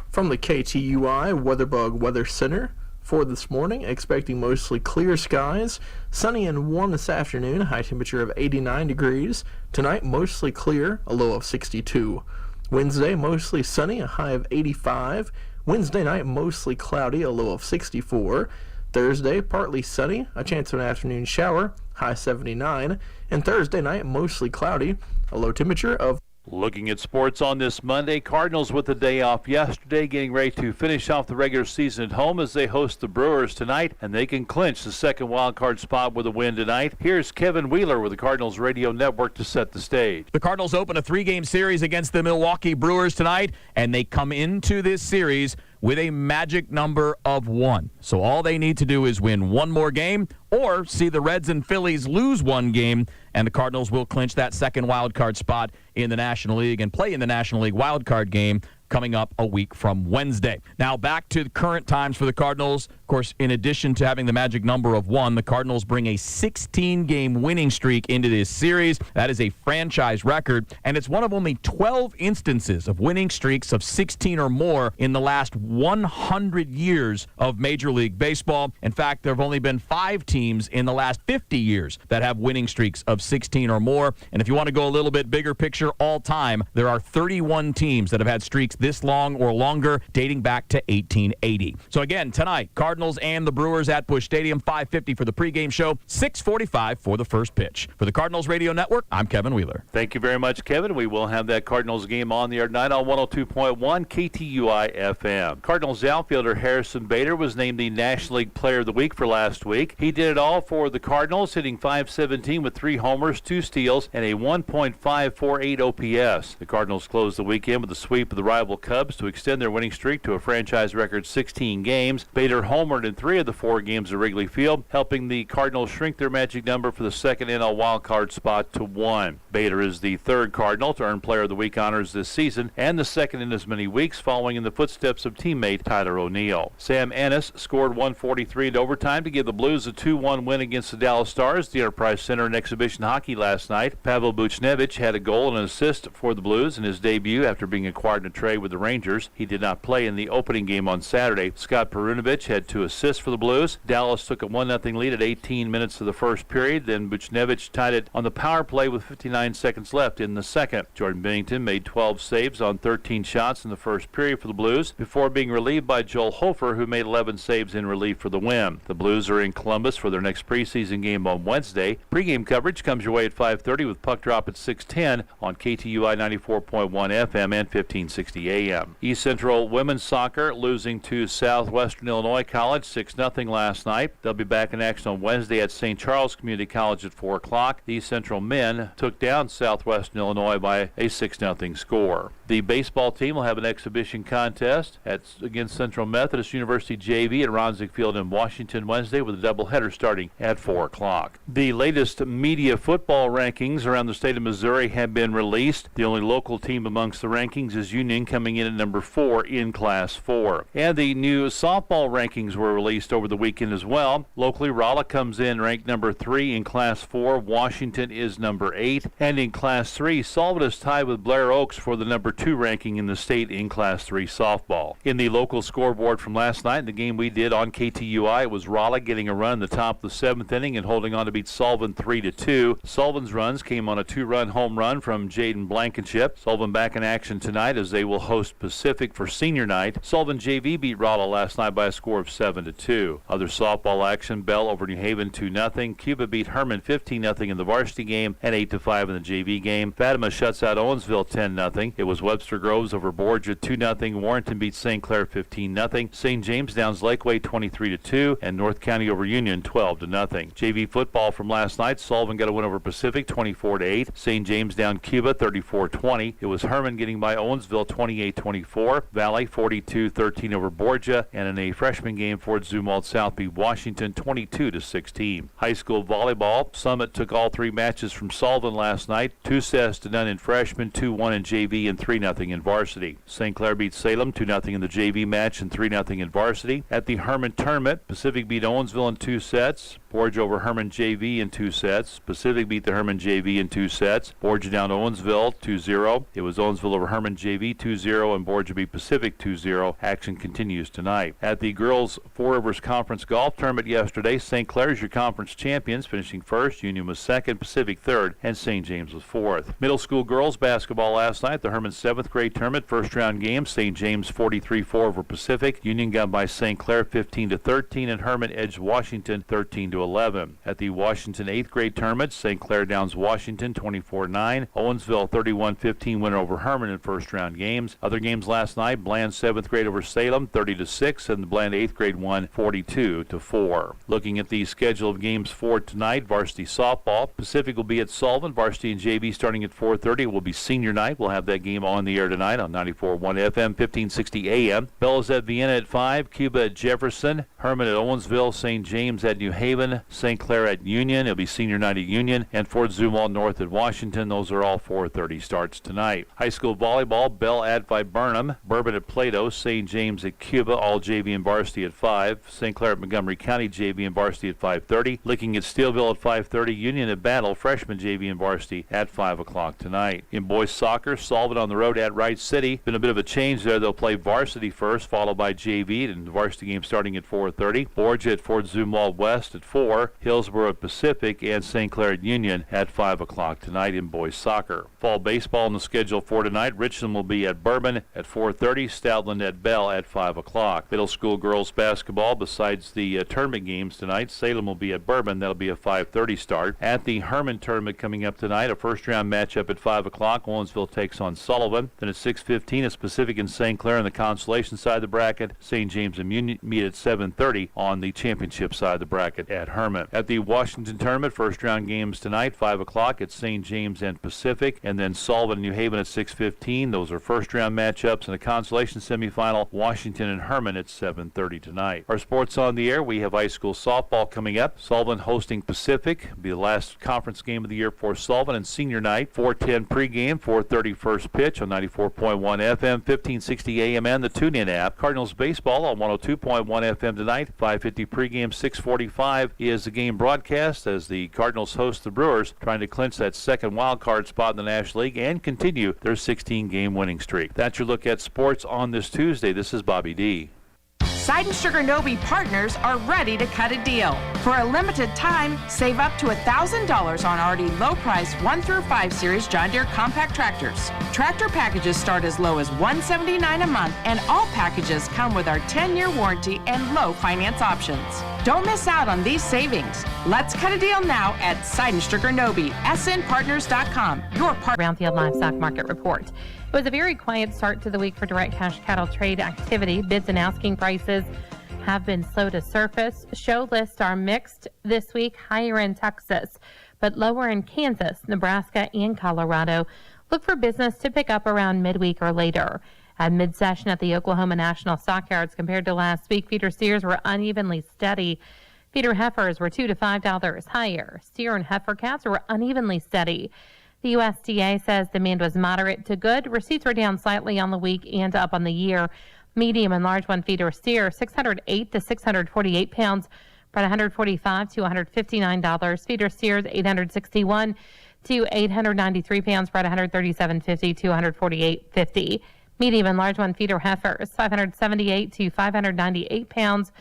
From the KTUI Weatherbug Weather Center, for this morning, expecting mostly clear skies, sunny and warm this afternoon, high temperature of 89 degrees. Tonight, mostly clear, a low of 62. Wednesday, mostly sunny, a high of 85. Wednesday night, mostly cloudy, a low of 64. Thursday, partly sunny, a chance of an afternoon shower, high 79. And Thursday night, mostly cloudy, a low temperature of Looking at sports on this Monday, Cardinals with the day off yesterday, getting ready to finish off the regular season at home as they host the Brewers tonight, and they can clinch the second wild card spot with a win tonight. Here's Kevin Wheeler with the Cardinals Radio Network to set the stage. The Cardinals open a 3-game series against the Milwaukee Brewers tonight, and they come into this series with a magic number of 1. So all they need to do is win one more game or see the Reds and Phillies lose one game, and the Cardinals will clinch that second wild card spot in the National League and play in the National League wild card game coming up a week from Wednesday. Now back to the current times for the Cardinals. Of course, in addition to having the magic number of 1, the Cardinals bring a 16-game winning streak into this series. That is a franchise record, and it's one of only 12 instances of winning streaks of 16 or more in the last 100 years of Major League Baseball. In fact, there have only been 5 teams in the last 50 years that have winning streaks of 16 or more. And if you want to go a little bit bigger picture all time, there are 31 teams that have had streaks this long or longer, dating back to 1880. So again, tonight, Cardinals and the Brewers at Busch Stadium, 5:50 for the pregame show, 6:45 for the first pitch. For the Cardinals Radio Network, I'm Kevin Wheeler. Thank you very much, Kevin. We will have that Cardinals game on the air tonight on 102.1 KTUI FM. Cardinals outfielder Harrison Bader was named the National League Player of the Week for last week. He did it all for the Cardinals, hitting .517 with 3 homers, 2 steals, and a 1.548 OPS. The Cardinals closed the weekend with a sweep of the rival Cubs to extend their winning streak to a franchise record 16 games. Bader homered in 3 of the 4 games at Wrigley Field, helping the Cardinals shrink their magic number for the second NL wildcard spot to 1. Bader is the 3rd Cardinal to earn Player of the Week honors this season, and the 2nd in as many weeks, following in the footsteps of teammate Tyler O'Neill. Sam Ennis scored 143 in overtime to give the Blues a 2-1 win against the Dallas Stars at the Enterprise Center in exhibition hockey last night. Pavel Buchnevich had a goal and an assist for the Blues in his debut after being acquired in a trade with the Rangers. He did not play in the opening game on Saturday. Scott Perunovich had 2 assists for the Blues. Dallas took a 1-0 lead at 18 minutes of the first period. Then Buchnevich tied it on the power play with 59 seconds left in the second. Jordan Bennington made 12 saves on 13 shots in the first period for the Blues before being relieved by Joel Hofer, who made 11 saves in relief for the win. The Blues are in Columbus for their next preseason game on Wednesday. Pre-game coverage comes your way at 5:30 with puck drop at 6:10 on KTUI 94.1 FM and 1560 AM. East Central women's soccer losing to Southwestern Illinois College 6-0 last night. They'll be back in action on Wednesday at St. Charles Community College at 4 o'clock. The East Central men took down Southwestern Illinois by a 6-0 score. The baseball team will have an exhibition contest against Central Methodist University JV at Ronzig Field in Washington Wednesday, with a doubleheader starting at 4 o'clock. The latest media football rankings around the state of Missouri have been released. The only local team amongst the rankings is Union, coming in at number 4 in Class 4. And the new softball rankings were released over the weekend as well. Locally, Rolla comes in ranked number 3 in Class 4. Washington is number 8. And in Class 3, Sullivan is tied with Blair Oaks for the number 2 ranking in the state in Class 3 softball. In the local scoreboard from last night, the game we did on KTUI, it was Rolla getting a run in the top of the 7th inning and holding on to beat Sullivan 3-2. Sullivan's runs came on a 2-run home run from Jaden Blankenship. Sullivan back in action tonight as they will host Pacific for senior night. Sullivan JV beat Rolla last night by a score of 7-2. Other softball action, Bell over New Haven 2-0. Cuba beat Herman 15-0 in the varsity game and 8-5 in the JV game. Fatima shuts out Owensville 10-0. It was Webster Groves over Borgia 2-0. Warrenton beat St. Clair 15-0. St. James downs Lakeway 23-2 and North County over Union 12-0. JV football from last night, Sullivan got a win over Pacific 24-8. St. James down Cuba 34-20. It was Herman getting by Owensville 28-24. Valley 42-13 over Borgia, and in a freshman game, Fort Zumwalt South beat Washington 22-16. High school volleyball, Summit took all 3 matches from Sullivan last night, 2-0 in freshmen, 2-1 in JV, and 3-0 in varsity. St. Clair beat Salem 2-0 in the JV match and 3-0 in varsity. At the Herman tournament, Pacific beat Owensville in 2 sets. Borgia over Herman JV in 2 sets. Pacific beat the Herman JV in 2 sets. Borgia down Owensville 2-0. It was Owensville over Herman JV 2-0 and Borgia beat Pacific 2-0. Action continues tonight. At the girls Four Rivers Conference Golf Tournament yesterday, St. Clair's your conference champions, finishing first. Union was second, Pacific third, and St. James was fourth. Middle school girls basketball last night, the Herman 7th grade tournament, first round game, St. James 43-4 over Pacific. Union got by St. Clair 15-13, and Herman edged Washington 13-11. At the Washington 8th grade tournament, St. Clair downs Washington 24-9. Owensville 31-15 winner over Herman in first round games. Other games last night, Bland 7th grade over Salem 30-6, and the Bland 8th grade won 42-4. Looking at the schedule of games for tonight, varsity softball, Pacific will be at Sullivan. Varsity and JV starting at 4:30. It will be senior night. We'll have that game on the air tonight on 94.1 FM, 1560 AM. Bell is at Vienna at 5, Cuba at Jefferson, Herman at Owensville, St. James at New Haven, St. Clair at Union. It'll be senior night at Union, and Fort Zumwalt North at Washington. Those are all 4:30 starts tonight. High school volleyball, Bell at Viburnum, Bourbon at Plato, St. James at Cuba, all JV and varsity at 5, St. Clair at Montgomery County, JV and varsity at 5:30, Licking at Steelville at 5:30, Union at Battle, freshman JV and varsity at 5 o'clock tonight. In boys soccer, Sullivan on the road at Wright City. Been a bit of a change there. They'll play varsity first, followed by JV, and the varsity game starting at 4:30. Borgia at Fort Zumwalt West at 4, Hillsborough at Pacific, and St. Clair at Union at 5 o'clock tonight in boys soccer. Fall baseball on the schedule for tonight. Richland will be at Bourbon at 4:30, Stoutland at Bell at 5 o'clock. Middle school girls basketball, besides the tournament games tonight, Salem will be at Bourbon. That'll be a 5:30 start. At the Herman tournament coming up tonight, a first-round matchup at 5 o'clock. Owensville takes on Sullivan. Then at 6:15, it's Pacific and St. Clair on the consolation side of the bracket. St. James and Union meet at 7:30 on the championship side of the bracket at Herman. At the Washington tournament, first-round games tonight, 5 o'clock. It's St. James and Pacific, and then Sullivan and New Haven at 6:15. Those are first-round matchups. In the consolation semifinal, Washington and Herman at 7:30 tonight. Our sports on the air, we have high school softball coming up. Sullivan hosting Pacific. It'll be the last conference game of the year for Sullivan, and senior night, 4:10 pregame, 4:30 first pitch on 94.1 FM, 1560 AM, and the TuneIn app. Cardinals baseball on 102.1 FM tonight, 5:50 pregame, 6:45 is the game broadcast as the Cardinals host the Brewers, trying to clinch that second wild card spot in the National League and continue their 16-game winning streak. That's your look at sports on this Tuesday. This is Bobby D. Side & Sugar Nobe partners are ready to cut a deal. For a limited time, save up to $1,000 on already low-priced 1 through 5 Series John Deere compact tractors. Tractor packages start as low as $179 a month, and all packages come with our 10-year warranty and low finance options. Don't miss out on these savings. Let's cut a deal now at Side & Sugar Nobe, snpartners.com. Your Brownfield Livestock Market Report. It was a very quiet start to the week for direct cash cattle trade activity. Bids and asking prices have been slow to surface. Show lists are mixed this week, higher in Texas, but lower in Kansas, Nebraska, and Colorado. Look for business to pick up around midweek or later. At mid-session at the Oklahoma National Stockyards compared to last week, feeder steers were unevenly steady. Feeder heifers were $2 to $5 higher. Steer and heifer counts were unevenly steady. The USDA says demand was moderate to good. Receipts were down slightly on the week and up on the year. Medium and large one feeder steer, 608 to 648 pounds, brought $145 to $159. Feeder steers, 861 to 893 pounds, bred 137.50 to 148.50. Medium and large one feeder heifers, 578 to 598 pounds,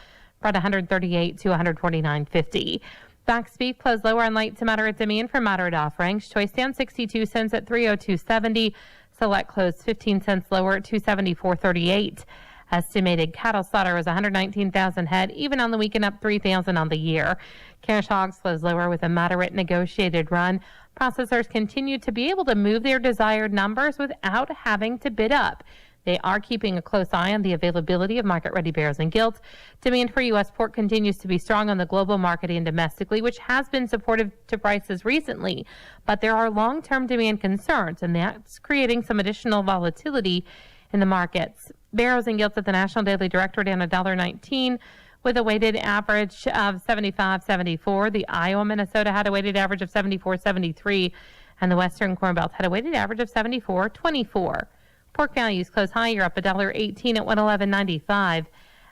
bred 138 to 149.50. Box beef closed lower on light to moderate demand for moderate offerings. Choice down 62 cents at 302.70. Select closed 15 cents lower at 274.38. Estimated cattle slaughter was 119,000 head, even on the weekend, up 3,000 on the year. Cash hogs closed lower with a moderate negotiated run. Processors continue to be able to move their desired numbers without having to bid up. They are keeping a close eye on the availability of market-ready bears and gilts. Demand for U.S. pork continues to be strong on the global market and domestically, which has been supportive to prices recently. But there are long-term demand concerns, and that's creating some additional volatility in the markets. Barrows and gilts at the National Daily Director down $1.19 with a weighted average of 75.74. The Iowa, Minnesota had a weighted average of 74.73, and the Western Corn Belt had a weighted average of 74.24. Pork values close higher, up $1.18 at $111.95,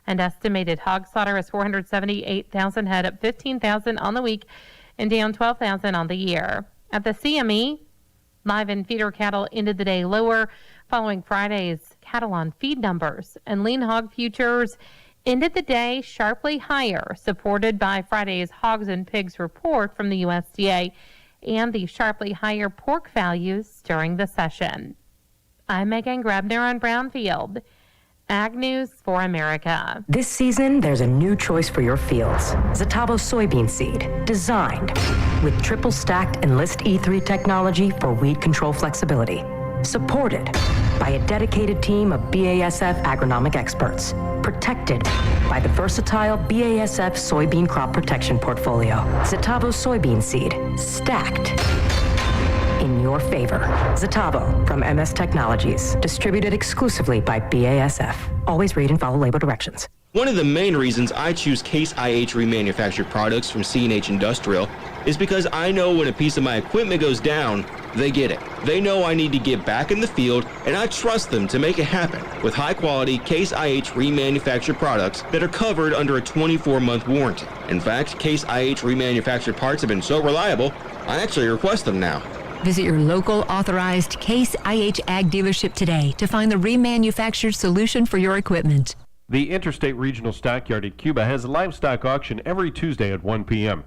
and estimated hog slaughter is 478,000 head, up 15,000 on the week and down 12,000 on the year. At the CME, live and feeder cattle ended the day lower following Friday's cattle on feed numbers, and lean hog futures ended the day sharply higher, supported by Friday's hogs and pigs report from the USDA and the sharply higher pork values during the session. I'm Megan Grabner on Brownfield. Ag News for America. This season, there's a new choice for your fields. Zetavo soybean seed, designed with triple stacked Enlist E3 technology for weed control flexibility. Supported by a dedicated team of BASF agronomic experts. Protected by the versatile BASF soybean crop protection portfolio. Zetavo soybean seed, stacked in your favor. Zetavo from MS Technologies, distributed exclusively by BASF. Always read and follow label directions. One of the main reasons I choose Case IH remanufactured products from C&H Industrial is because I know when a piece of my equipment goes down, they get it. They know I need to get back in the field, and I trust them to make it happen with high-quality Case IH remanufactured products that are covered under a 24-month warranty. In fact, Case IH remanufactured parts have been so reliable, I actually request them now. Visit your local authorized Case IH Ag dealership today to find the remanufactured solution for your equipment. The Interstate Regional Stockyard at Cuba has a livestock auction every Tuesday at 1 p.m.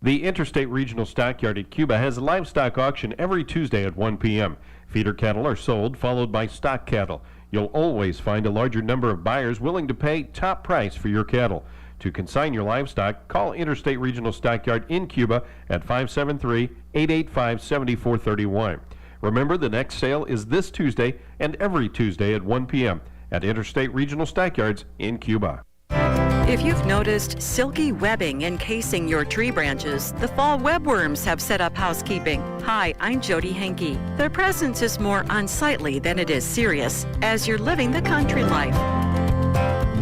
The Interstate Regional Stockyard at Cuba has a livestock auction every Tuesday at 1 p.m. Feeder cattle are sold, followed by stock cattle. You'll always find a larger number of buyers willing to pay top price for your cattle. To consign your livestock, call Interstate Regional Stockyard in Cuba at 573-885-7431. Remember, the next sale is this Tuesday and every Tuesday at 1 p.m. at Interstate Regional Stockyards in Cuba. If you've noticed silky webbing encasing your tree branches, the fall webworms have set up housekeeping. Hi, I'm Jody Henke. Their presence is more unsightly than it is serious, as you're living the country life.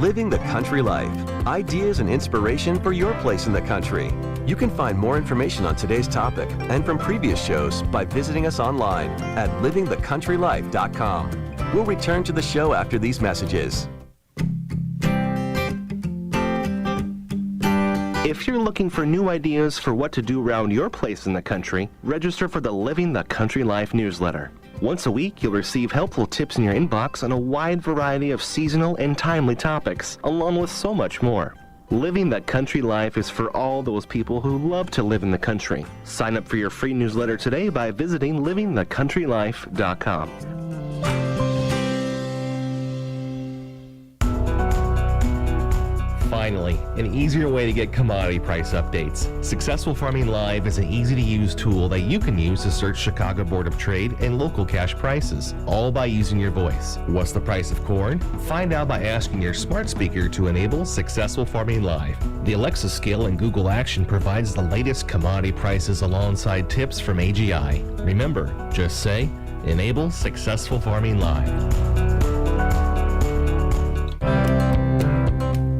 Living the Country Life. Ideas and inspiration for your place in the country. You can find more information on today's topic and from previous shows by visiting us online at livingthecountrylife.com. We'll return to the show after these messages. If you're looking for new ideas for what to do around your place in the country, register for the Living the Country Life newsletter. Once a week, you'll receive helpful tips in your inbox on a wide variety of seasonal and timely topics, along with so much more. Living the Country Life is for all those people who love to live in the country. Sign up for your free newsletter today by visiting livingthecountrylife.com. Finally, an easier way to get commodity price updates. Successful Farming Live is an easy-to-use tool that you can use to search Chicago Board of Trade and local cash prices, all by using your voice. What's the price of corn? Find out by asking your smart speaker to enable Successful Farming Live. The Alexa skill in Google Action provides the latest commodity prices alongside tips from AGI. Remember, just say, enable Successful Farming Live.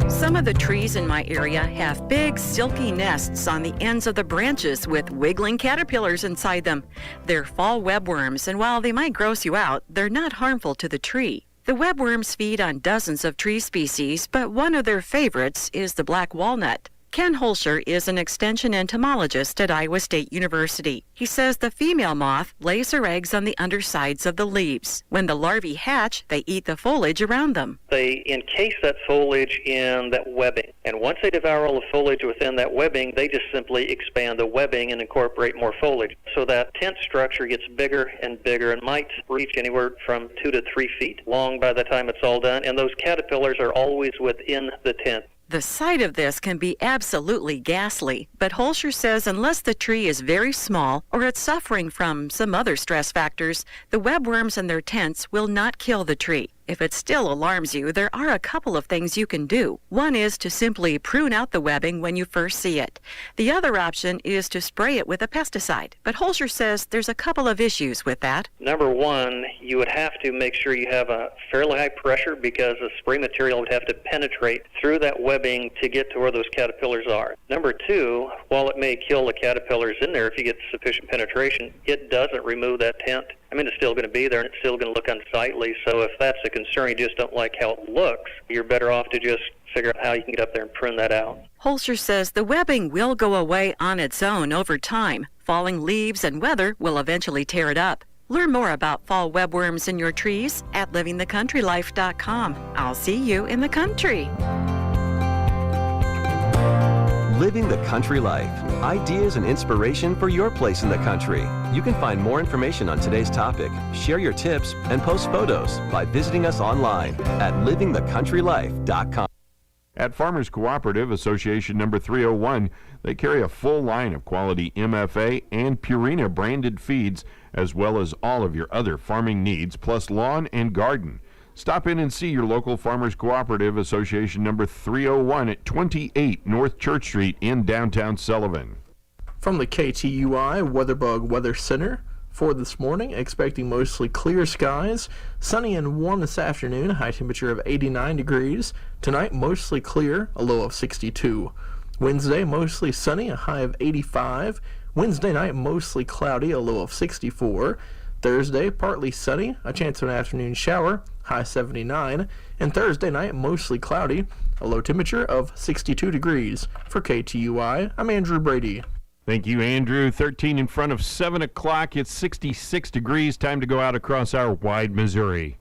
Some of the trees in my area have big, silky nests on the ends of the branches with wiggling caterpillars inside them. They're fall webworms, and while they might gross you out, they're not harmful to the tree. The webworms feed on dozens of tree species, but one of their favorites is the black walnut. Ken Holscher is an extension entomologist at Iowa State University. He says the female moth lays her eggs on the undersides of the leaves. When the larvae hatch, they eat the foliage around them. They encase that foliage in that webbing. And once they devour all the foliage within that webbing, they just simply expand the webbing and incorporate more foliage. So that tent structure gets bigger and bigger and might reach anywhere from 2 to 3 feet long by the time it's all done. And those caterpillars are always within the tent. The sight of this can be absolutely ghastly, but Holscher says unless the tree is very small or it's suffering from some other stress factors, the webworms and their tents will not kill the tree. If it still alarms you, there are a couple of things you can do. One is to simply prune out the webbing when you first see it. The other option is to spray it with a pesticide, but Holscher says there's a couple of issues with that. Number one, you would have to make sure you have a fairly high pressure because the spray material would have to penetrate through that webbing to get to where those caterpillars are. Number two, while it may kill the caterpillars in there if you get sufficient penetration, it doesn't remove that tent. I mean, it's still going to be there and it's still going to look unsightly. So if that's a concern, you just don't like how it looks, you're better off to just figure out how you can get up there and prune that out. Holscher says the webbing will go away on its own over time. Falling leaves and weather will eventually tear it up. Learn more about fall webworms in your trees at livingthecountrylife.com. I'll see you in the country. Living the Country Life. Ideas and inspiration for your place in the country. You can find more information on today's topic, share your tips, and post photos by visiting us online at livingthecountrylife.com. At Farmers Cooperative Association number 301, they carry a full line of quality MFA and Purina branded feeds, as well as all of your other farming needs, plus lawn and garden. Stop in and see your local Farmers Cooperative Association number 301 at 28 North Church Street in downtown Sullivan. From the KTUI Weatherbug Weather Center, for this morning, expecting mostly clear skies, sunny and warm this afternoon, a high temperature of 89 degrees. Tonight, mostly clear, a low of 62. Wednesday, mostly sunny, a high of 85. Wednesday night, mostly cloudy, a low of 64. Thursday, partly sunny, a chance of an afternoon shower, high 79. And Thursday night, mostly cloudy, a low temperature of 62 degrees. For KTUI, I'm Andrew Brady. Thank you, Andrew. 13 in front of 7 o'clock. It's 66 degrees. Time to go out across our wide Missouri.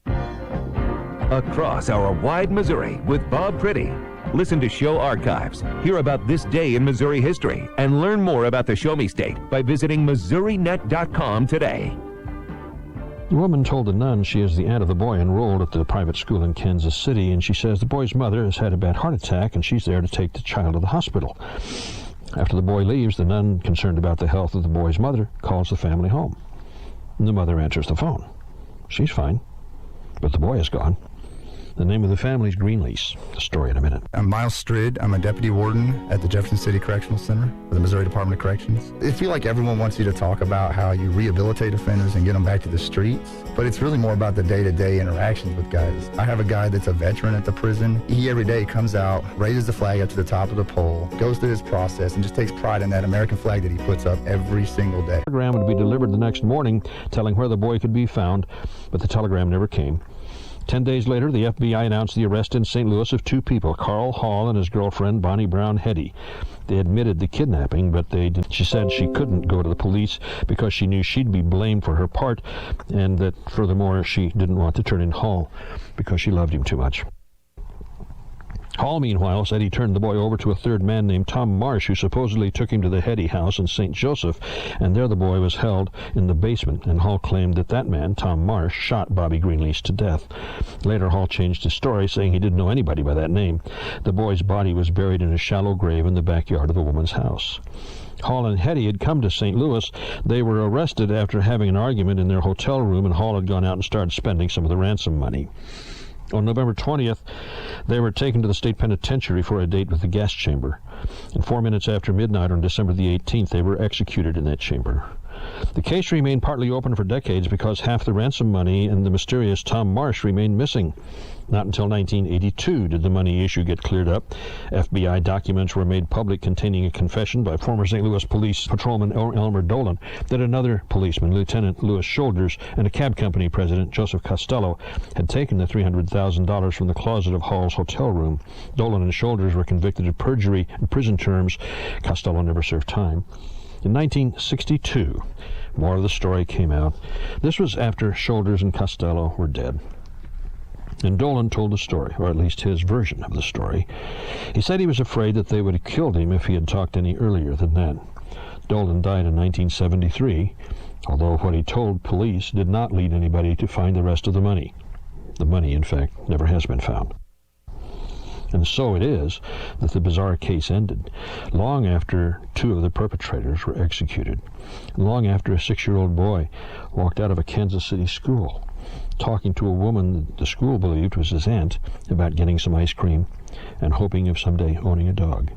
Across our wide Missouri with Bob Pretty. Listen to show archives, hear about this day in Missouri history, and learn more about the Show Me State by visiting MissouriNet.com today. The woman told the nun she is the aunt of the boy enrolled at the private school in Kansas City, and she says the boy's mother has had a bad heart attack and she's there to take the child to the hospital. After the boy leaves, the nun, concerned about the health of the boy's mother, calls the family home. And the mother answers the phone. She's fine, but the boy is gone. The name of the family is Lease. The story in a minute. I'm Miles Strid. I'm a deputy warden at the Jefferson City Correctional Center for the Missouri Department of Corrections. I feel like everyone wants you to talk about how you rehabilitate offenders and get them back to the streets, but it's really more about the day-to-day interactions with guys. I have a guy that's a veteran at the prison. He every day comes out, raises the flag up to the top of the pole, goes through his process, and just takes pride in that American flag that he puts up every single day. The telegram would be delivered the next morning telling where the boy could be found, but the telegram never came. 10 days later, the FBI announced the arrest in St. Louis of two people, Carl Hall and his girlfriend, Bonnie Brown Hetty. They admitted the kidnapping, but she said she couldn't go to the police because she knew she'd be blamed for her part, and that, furthermore, she didn't want to turn in Hall because she loved him too much. Hall, meanwhile, said he turned the boy over to a third man named Tom Marsh, who supposedly took him to the Hetty house in St. Joseph, and there the boy was held in the basement, and Hall claimed that that man, Tom Marsh, shot Bobby Greenlease to death. Later, Hall changed his story, saying he didn't know anybody by that name. The boy's body was buried in a shallow grave in the backyard of the woman's house. Hall and Hetty had come to St. Louis. They were arrested after having an argument in their hotel room, and Hall had gone out and started spending some of the ransom money. On November 20th, they were taken to the state penitentiary for a date with the gas chamber. And 4 minutes after midnight on December the 18th, they were executed in that chamber. The case remained partly open for decades because half the ransom money and the mysterious Tom Marsh remained missing. Not until 1982 did the money issue get cleared up. FBI documents were made public containing a confession by former St. Louis Police Patrolman Elmer Dolan that another policeman, Lieutenant Louis Shoulders, and a cab company president, Joseph Costello, had taken the $300,000 from the closet of Hall's hotel room. Dolan and Shoulders were convicted of perjury and prison terms. Costello never served time. In 1962, more of the story came out. This was after Shoulders and Costello were dead. And Dolan told the story, or at least his version of the story. He said he was afraid that they would have killed him if he had talked any earlier than that. Dolan died in 1973, although what he told police did not lead anybody to find the rest of the money. The money, in fact, never has been found. And so it is that the bizarre case ended, long after two of the perpetrators were executed, long after a 6-year-old boy walked out of a Kansas City school, talking to a woman the school believed was his aunt about getting some ice cream and hoping of someday owning a dog.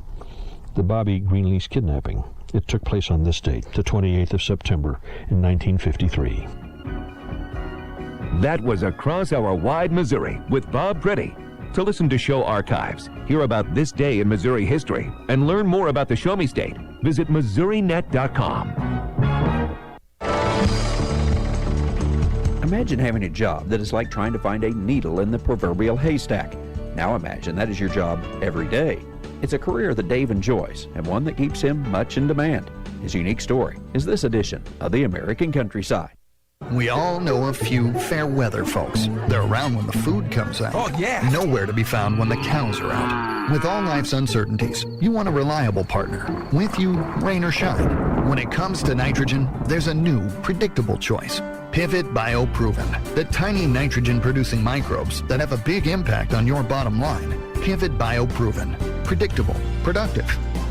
The Bobby Greenlease kidnapping. It took place on this date, the 28th of September in 1953. That was Across Our Wide Missouri with Bob Pretty. To listen to show archives, hear about this day in Missouri history, and learn more about the Show Me State, visit MissouriNet.com. Imagine having a job that is like trying to find a needle in the proverbial haystack. Now imagine that is your job every day. It's a career that Dave enjoys and one that keeps him much in demand. His unique story is this edition of the American Countryside. We all know a few fair weather folks. They're around when the food comes out. Oh, yeah. Nowhere to be found when the cows are out. With all life's uncertainties, you want a reliable partner. With you, rain or shine. When it comes to nitrogen, there's a new, predictable choice. Pivot BioProven. The tiny nitrogen-producing microbes that have a big impact on your bottom line. Pivot BioProven. Predictable, productive,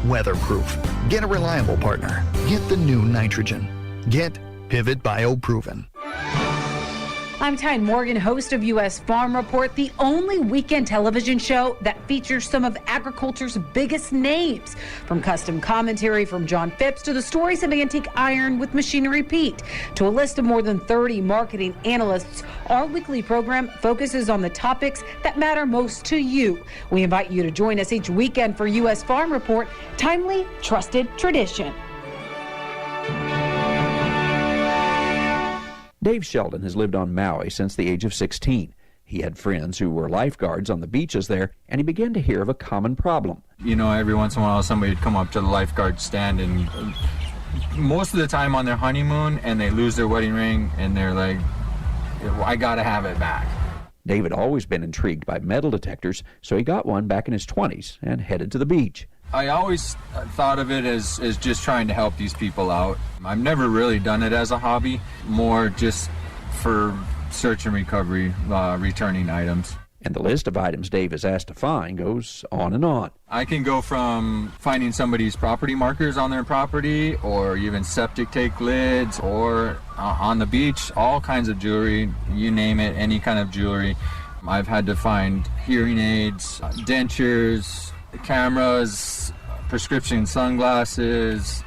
weatherproof. Get a reliable partner. Get the new nitrogen. Get Pivot BioProven. I'm Tyne Morgan, host of U.S. Farm Report, the only weekend television show that features some of agriculture's biggest names. From custom commentary from John Phipps to the stories of antique iron with Machinery Pete to a list of more than 30 marketing analysts, our weekly program focuses on the topics that matter most to you. We invite you to join us each weekend for U.S. Farm Report, timely, trusted tradition. Dave Sheldon has lived on Maui since the age of 16. He had friends who were lifeguards on the beaches there, and he began to hear of a common problem. You know, every once in a while somebody would come up to the lifeguard stand, and most of the time on their honeymoon, and they lose their wedding ring, and they're like, I gotta have it back. Dave had always been intrigued by metal detectors, so he got one back in his 20s and headed to the beach. I always thought of it as just trying to help these people out. I've never really done it as a hobby, more just for search and recovery, returning items. And the list of items Dave is asked to find goes on and on. I can go from finding somebody's property markers on their property, or even septic tank lids, or on the beach, all kinds of jewelry, you name it, any kind of jewelry. I've had to find hearing aids, dentures, cameras, prescription sunglasses,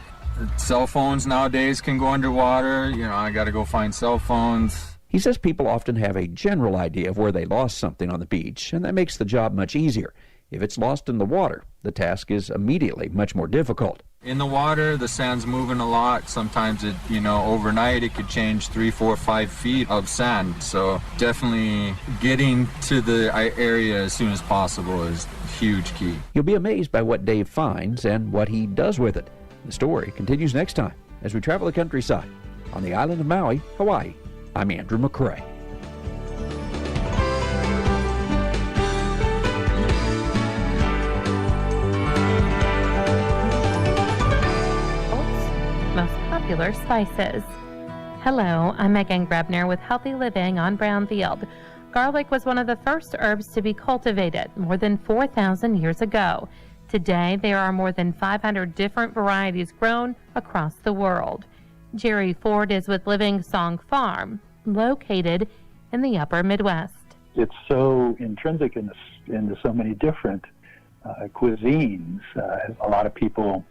cell phones nowadays can go underwater. You know, I got to go find cell phones. He says people often have a general idea of where they lost something on the beach, and that makes the job much easier. If it's lost in the water, the task is immediately much more difficult. In the water, the sand's moving a lot. Sometimes it, overnight it could change 3, 4, 5 feet of sand. So definitely getting to the area as soon as possible is huge key. You'll be amazed by what Dave finds and what he does with it. The story continues next time as we travel the countryside on the island of Maui, Hawaii. I'm Andrew McCrae. Most popular spices. Hello, I'm Megan Grebner with Healthy Living on Brownfield. Garlic was one of the first herbs to be cultivated more than 4,000 years ago. Today, there are more than 500 different varieties grown across the world. Jerry Ford is with Living Song Farm, located in the upper Midwest. It's so intrinsic into so many different cuisines. A lot of people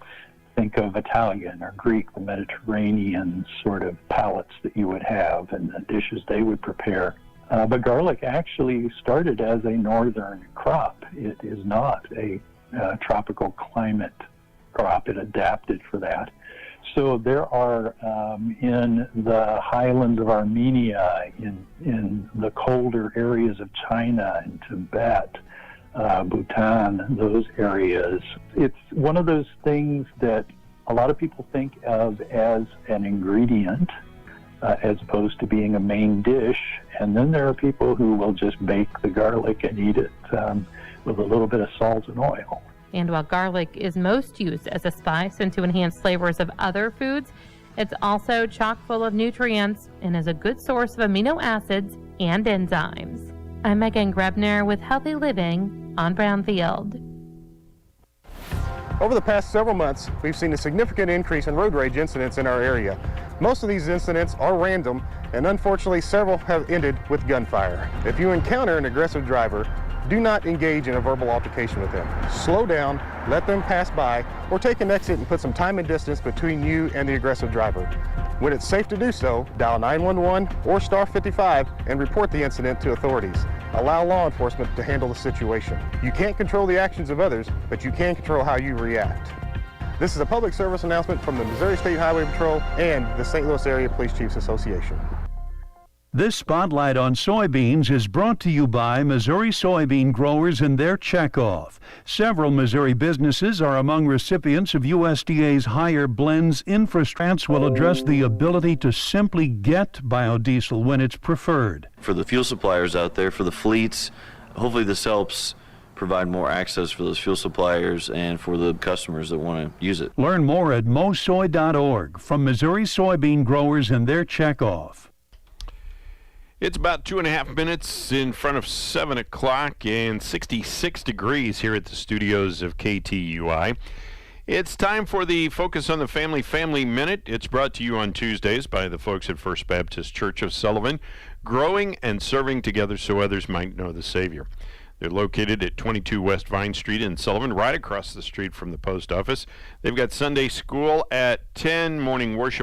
think of Italian or Greek, the Mediterranean sort of palates that you would have and the dishes they would prepare. But garlic actually started as a northern crop. It is not a tropical climate crop. It adapted for that. So there are in the highlands of Armenia, in the colder areas of China and Tibet, Bhutan, those areas. It's one of those things that a lot of people think of as an ingredient as opposed to being a main dish. And then there are people who will just bake the garlic and eat it with a little bit of salt and oil. And while garlic is most used as a spice and to enhance flavors of other foods, it's also chock full of nutrients and is a good source of amino acids and enzymes. I'm Megan Grebner with Healthy Living on Brownfield. Over the past several months, we've seen a significant increase in road rage incidents in our area. Most of these incidents are random, and unfortunately several have ended with gunfire. If you encounter an aggressive driver, do not engage in a verbal altercation with them. Slow down, let them pass by, or take an exit and put some time and distance between you and the aggressive driver. When it's safe to do so, dial 911 or star 55 and report the incident to authorities. Allow law enforcement to handle the situation. You can't control the actions of others, but you can control how you react. This is a public service announcement from the Missouri State Highway Patrol and the St. Louis Area Police Chiefs Association. This Spotlight on Soybeans is brought to you by Missouri soybean growers and their checkoff. Several Missouri businesses are among recipients of USDA's Higher Blends infrastructure will address the ability to simply get biodiesel when it's preferred. For the fuel suppliers out there, for the fleets, hopefully this helps provide more access for those fuel suppliers and for the customers that want to use it. Learn more at mosoy.org from Missouri soybean growers and their checkoff. It's about 2.5 minutes in front of 7 o'clock and 66 degrees here at the studios of KTUI. It's time for the Focus on the Family Minute. It's brought to you on Tuesdays by the folks at First Baptist Church of Sullivan, growing and serving together so others might know the Savior. They're located at 22 West Vine Street in Sullivan, right across the street from the post office. They've got Sunday school at 10, morning worship